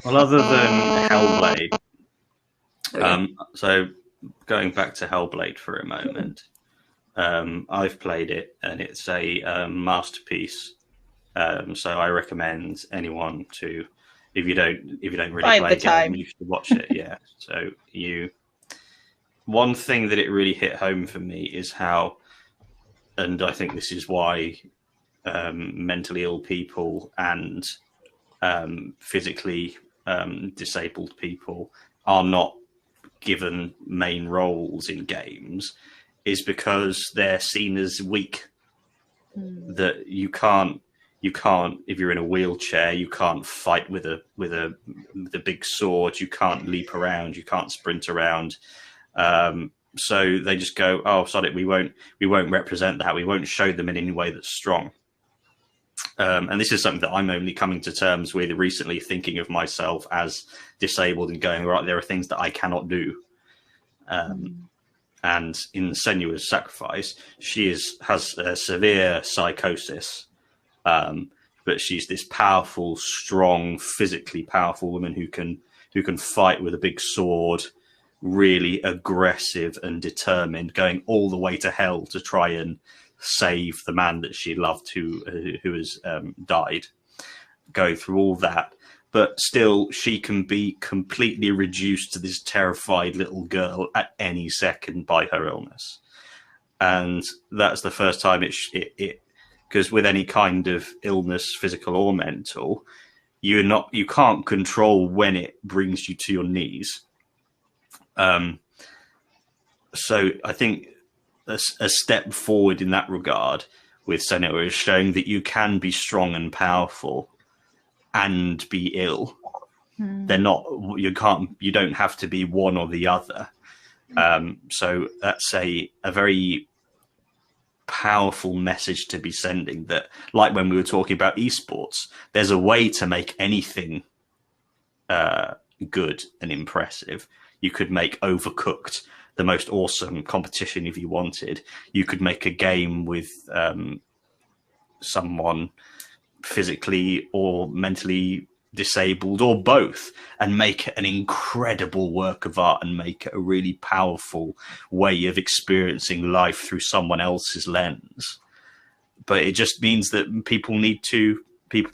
Well, other than Hellblade, so going back to Hellblade for a moment, I've played it and it's a masterpiece. So I recommend anyone to, if you don't really play the game, you should watch it. Yeah. So one thing that it really hit home for me is how, and I think this is why mentally ill people and physically disabled people are not given main roles in games, is because they're seen as weak. That you can't, if you're in a wheelchair, you can't fight with a big sword, you can't leap around, you can't sprint around. So they just go, oh, sorry, we won't represent that, we won't show them in any way that's strong. And this is something that I'm only coming to terms with recently, thinking of myself as disabled and going, right, there are things that I cannot do. And in Senua's Sacrifice, she has a severe psychosis, but she's this powerful, strong, physically powerful woman who can fight with a big sword, really aggressive and determined, going all the way to hell to try and save the man that she loved who has died, going through all that. But still, she can be completely reduced to this terrified little girl at any second by her illness. And that's the first time it because with any kind of illness, physical or mental, you can't control when it brings you to your knees. So I think a step forward in that regard with Senua is showing that you can be strong and powerful and be ill. They're not, you don't have to be one or the other. So that's a very powerful message to be sending, that, like when we were talking about esports, there's a way to make anything good and impressive. You could make Overcooked the most awesome competition if you wanted. You could make a game with someone physically or mentally disabled or both, and make it an incredible work of art and make it a really powerful way of experiencing life through someone else's lens. But it just means that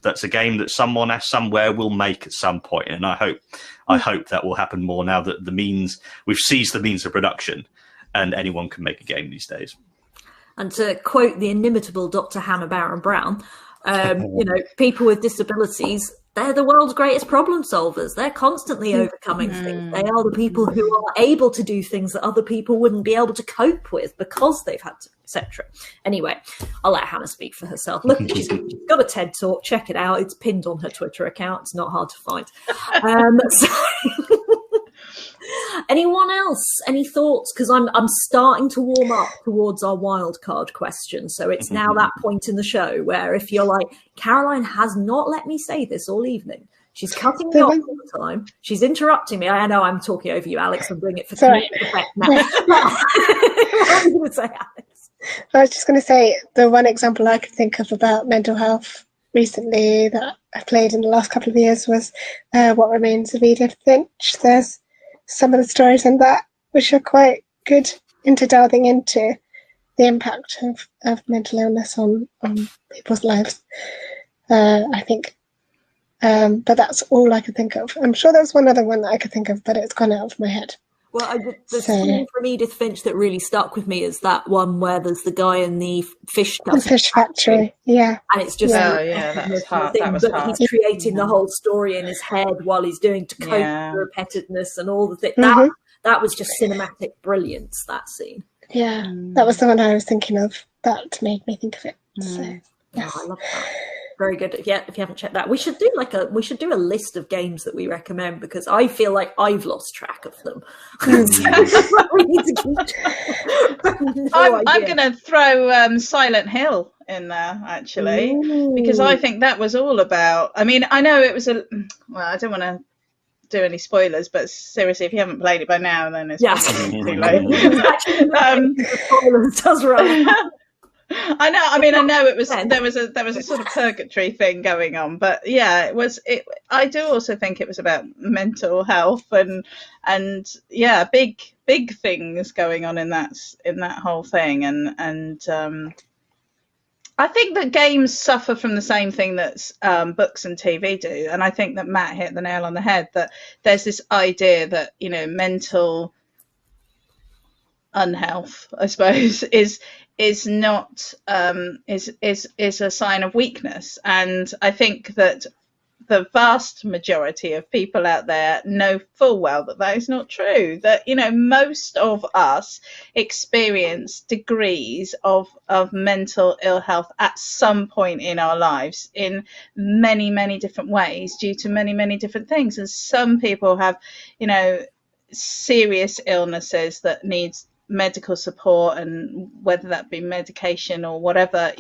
that's a game that someone somewhere will make at some point, and I hope that will happen more now that we've seized the means of production and anyone can make a game these days. And to quote the inimitable Dr. Hannah Baron Brown, people with disabilities, they're the world's greatest problem solvers. They're constantly overcoming things. They are the people who are able to do things that other people wouldn't be able to cope with because they've had to, etc. Anyway, I'll let Hannah speak for herself. Look, she's got a TED Talk. Check it out. It's pinned on her Twitter account. It's not hard to find. Anyone else? Any thoughts? Because I'm starting to warm up towards our wildcard question. So it's now that point in the show where if you're like, Caroline has not let me say this all evening. She's cutting me off all the time. She's interrupting me. I know I'm talking over you, Alex, and bring it for comedic effect now. What are you going to say, Alex? I was just going to say the one example I could think of about mental health recently that I played in the last couple of years was What Remains of Edith Finch. There's some of the stories in that which are quite good into delving into the impact of mental illness on people's lives, I think. But that's all I could think of. I'm sure there's one other one that I could think of, but it's gone out of my head. Well, the scene from Edith Finch that really stuck with me is that one where there's the guy in the fish factory, yeah. And it's just that was hard. He's creating the whole story in his head while he's doing to cope with the repetitiveness and all the things. That was just cinematic brilliance, that scene. Yeah, that was the one I was thinking of. That made me think of it. So, yes. I love that. Very good. Yeah, if you haven't checked that, we should do a list of games that we recommend, because I feel like I've lost track of them. I'm going to throw Silent Hill in there, actually, because I think that was all about. I mean, I know it was I don't want to do any spoilers, but seriously, if you haven't played it by now, then it's too late. Spoilers does run. I know. I mean, I know it was there was a sort of purgatory thing going on, but yeah, it was. I do also think it was about mental health and big things going on in that whole thing, and I think that games suffer from the same thing that books and TV do, and I think that Matt hit the nail on the head. That there's this idea that mental unhealth, I suppose, is not is a sign of weakness, and I think that the vast majority of people out there know full well that is not true. That most of us experience degrees of mental ill health at some point in our lives in many different ways due to many different things, and some people have serious illnesses that needs medical support, and whether that be medication or whatever,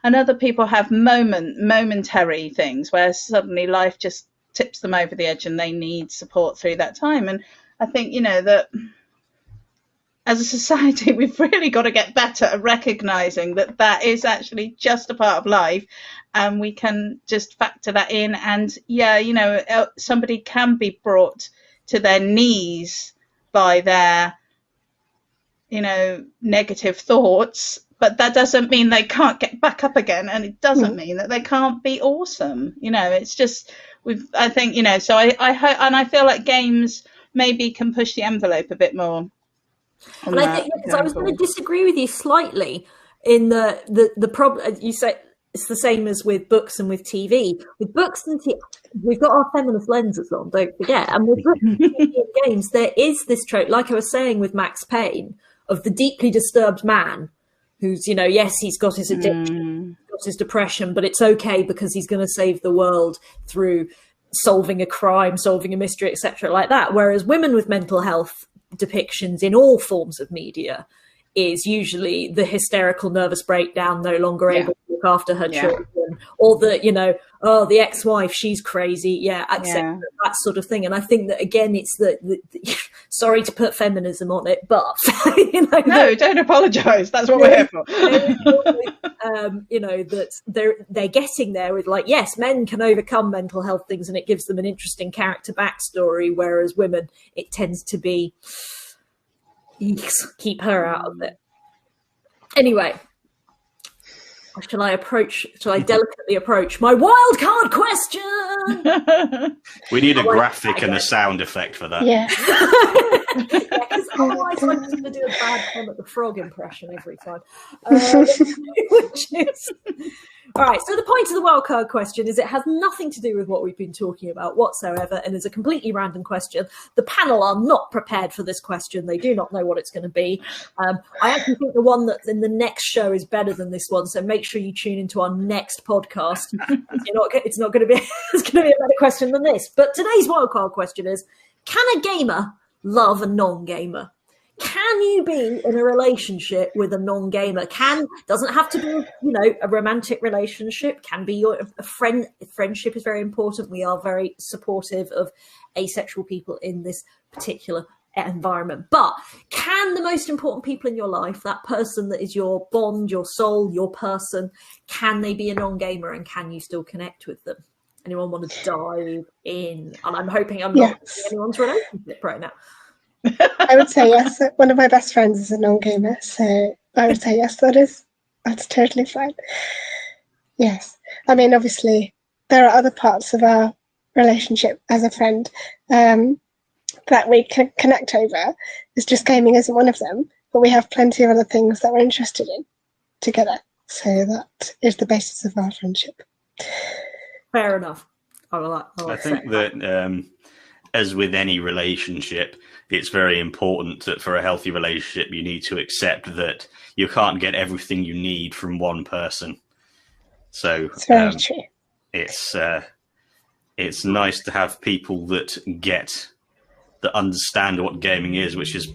and other people have momentary things where suddenly life just tips them over the edge and they need support through that time. And I think that as a society we've really got to get better at recognizing that is actually just a part of life, and we can just factor that in. And somebody can be brought to their knees by their negative thoughts, but that doesn't mean they can't get back up again, and it doesn't mean that they can't be awesome. It's just I think so I hope, and I feel like games maybe can push the envelope a bit more. And I think because I was going to disagree with you slightly in the problem. You say it's the same as with books and with TV. With books and TV, we've got our feminist lenses on, don't forget. And with books and TV and games, there is this trope, like I was saying with Max Payne, of the deeply disturbed man who's, yes, he's got his addiction, got his depression, but it's okay because he's going to save the world through solving a crime, solving a mystery, etc., like that. Whereas women with mental health depictions in all forms of media is usually the hysterical nervous breakdown, no longer able to look after her children, or the, the ex-wife, she's crazy, etc., that sort of thing. And I think that, again, it's the sorry to put feminism on it, but no, don't apologise. That's what we're here for. That they're getting there with, like, yes, men can overcome mental health things, and it gives them an interesting character backstory, whereas women, it tends to be keep her out of it. Anyway, shall I delicately approach my wild card question? We need a graphic and a sound effect for that. Yeah. Because otherwise I'm just going to do a bad Kermit the Frog impression every time. All right, so the point of the wildcard question is it has nothing to do with what we've been talking about whatsoever, and is a completely random question. The panel are not prepared for this question. They do not know what it's going to be. I actually think the one that's in the next show is better than this one, so make sure you tune into our next podcast. It's going to be a better question than this. But today's wildcard question is, can a gamer love a non-gamer? Can you be in a relationship with a non-gamer? Doesn't have to be, a romantic relationship. Can be a friend. Friendship is very important. We are very supportive of asexual people in this particular environment. But can the most important people in your life, that person that is your bond, your soul, your person, can they be a non-gamer, and can you still connect with them? Anyone want to dive in? And I'm hoping I'm not in anyone's relationship right now. I would say yes. One of my best friends is a non-gamer, so I would say yes, that's totally fine. Yes. I mean, obviously, there are other parts of our relationship as a friend that we can connect over. It's just gaming isn't one of them, but we have plenty of other things that we're interested in together. So that is the basis of our friendship. Fair enough. I think that as with any relationship, it's very important that for a healthy relationship, you need to accept that you can't get everything you need from one person. So it's very true. It's nice to have people that understand what gaming is, which is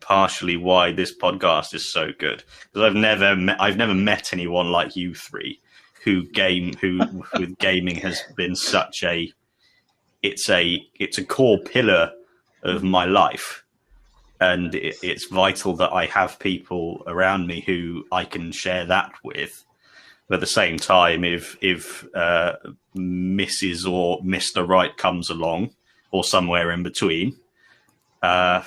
partially why this podcast is so good. Because I've never met anyone like you three who with gaming has been such it's a core pillar of my life, and it's vital that I have people around me who I can share that with. But at the same time, if Mrs. or Mr. Right comes along, or somewhere in between, I'll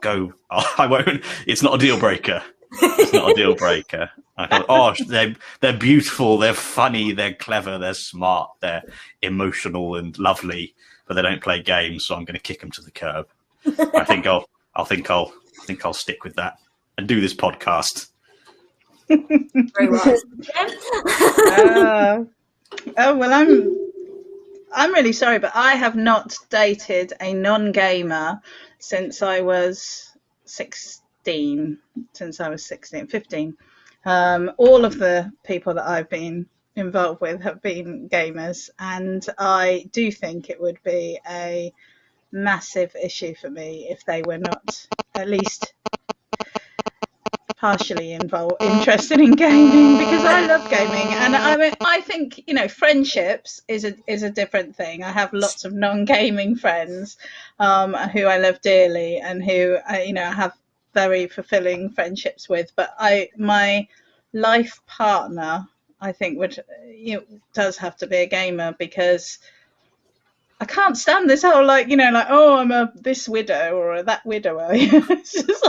go. I won't. It's not a deal breaker. It's not a deal breaker. I thought, oh, they're beautiful, they're funny, they're clever, they're smart, they're emotional and lovely, but they don't play games, so I'm going to kick them to the curb. I think I'll stick with that and do this podcast. Very well. Oh well, I'm really sorry, but I have not dated a non-gamer since I was 16. Since I was 15. All of the people that I've been involved with have been gamers, and I do think it would be a massive issue for me if they were not at least partially interested in gaming, because I love gaming. And I mean, I think, friendships is a different thing. I have lots of non-gaming friends who I love dearly and who I have very fulfilling friendships with, but my life partner, I think, does have to be a gamer, because I can't stand this whole oh, I'm this widow or that widower. It's just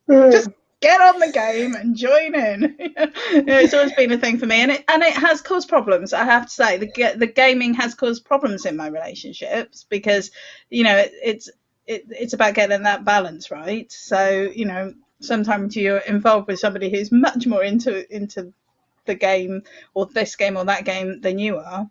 just get on the game and join in. It's always been a thing for me, and it has caused problems. I have to say, the gaming has caused problems in my relationships, because it's about getting that balance right. So sometimes you're involved with somebody who's much more into the game or this game or that game than you are,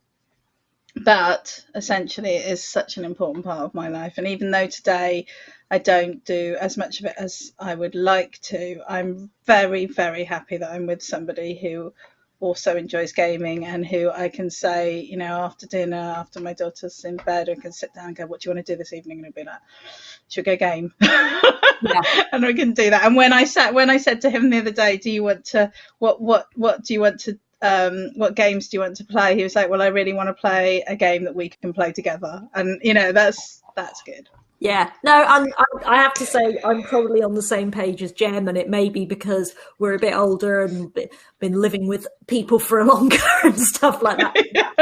but essentially it is such an important part of my life. And even though today I don't do as much of it as I would like to, I'm very, very happy that I'm with somebody who also enjoys gaming, and who I can say, after dinner, after my daughter's in bed, I can sit down and go, what do you want to do this evening? And I'll be like, should we go game? Yeah. And we can do that. And when I said to him the other day, do you want to, what do you want to, what games do you want to play? He was like, well, I really want to play a game that we can play together. And, that's good. Yeah, no, I have to say I'm probably on the same page as Jem, and it may be because we're a bit older and been living with people for longer and stuff like that. Yeah.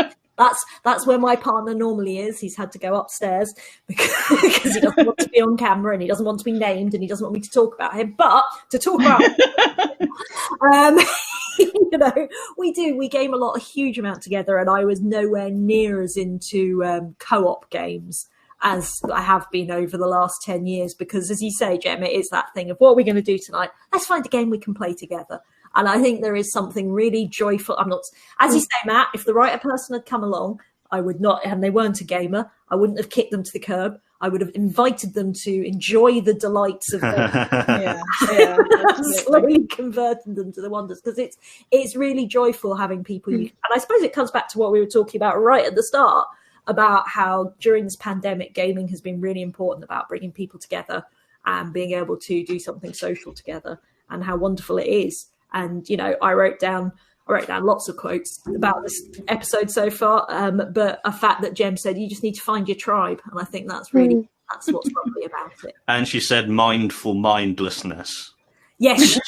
That's where my partner normally is. He's had to go upstairs because he doesn't want to be on camera, and he doesn't want to be named, and he doesn't want me to talk about him. But to talk about we game a huge amount together, and I was nowhere near as into co-op games as I have been over the last 10 years, because, as you say, Jem, it is that thing of, what are we going to do tonight? Let's find a game we can play together. And I think there is something really joyful. I'm not, as you say, Matt, if the right person had come along, I would not, and they weren't a gamer, I wouldn't have kicked them to the curb. I would have invited them to enjoy the delights of them. Slowly converting them to the wonders, because it's really joyful having people. And I suppose it comes back to what we were talking about right at the start, about how during this pandemic, gaming has been really important about bringing people together and being able to do something social together, and how wonderful it is. And, I wrote down lots of quotes about this episode so far, but a fact that Jem said, you just need to find your tribe. And I think that's what's lovely about it. And she said mindful mindlessness. Yes.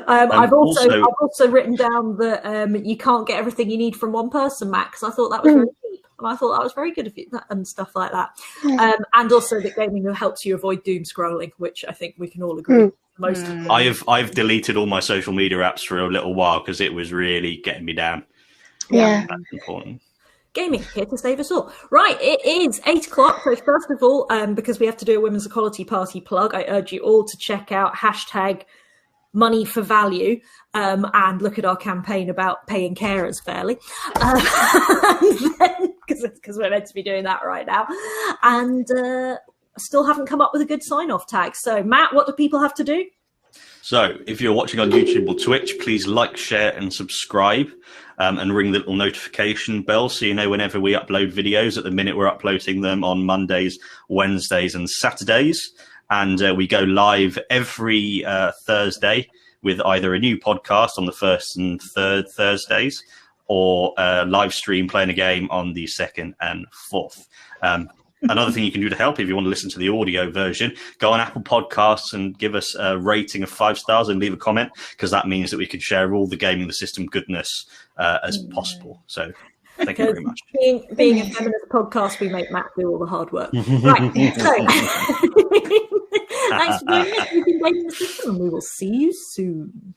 I've also written down that you can't get everything you need from one person, Matt, because I thought that was really deep. And I thought that was very good of you, and stuff like that. And also that gaming helps you avoid doom scrolling, which I think we can all agree. Most I've deleted all my social media apps for a little while because it was really getting me down. Yeah. That's important. Gaming, here to save us all. Right, it is 8 o'clock. So first of all, because we have to do a Women's Equality Party plug, I urge you all to check out hashtag Money for Value and look at our campaign about paying carers fairly. Because we're meant to be doing that right now. And still haven't come up with a good sign-off tag. So, Matt, what do people have to do? So, if you're watching on YouTube or Twitch, please like, share, and subscribe, and ring the little notification bell so you know whenever we upload videos. At the minute, we're uploading them on Mondays, Wednesdays, and Saturdays, and we go live every Thursday with either a new podcast on the first and third Thursdays, or live stream playing a game on the second and fourth. Another thing you can do to help, if you want to listen to the audio version, go on Apple Podcasts and give us a rating of 5 stars and leave a comment, because that means that we can share all the Gaming the System goodness as possible. So thank you very much. Being a feminist podcast, we make Matt do all the hard work. Right. So thanks for doing this. You've been Gaming the System, and we will see you soon.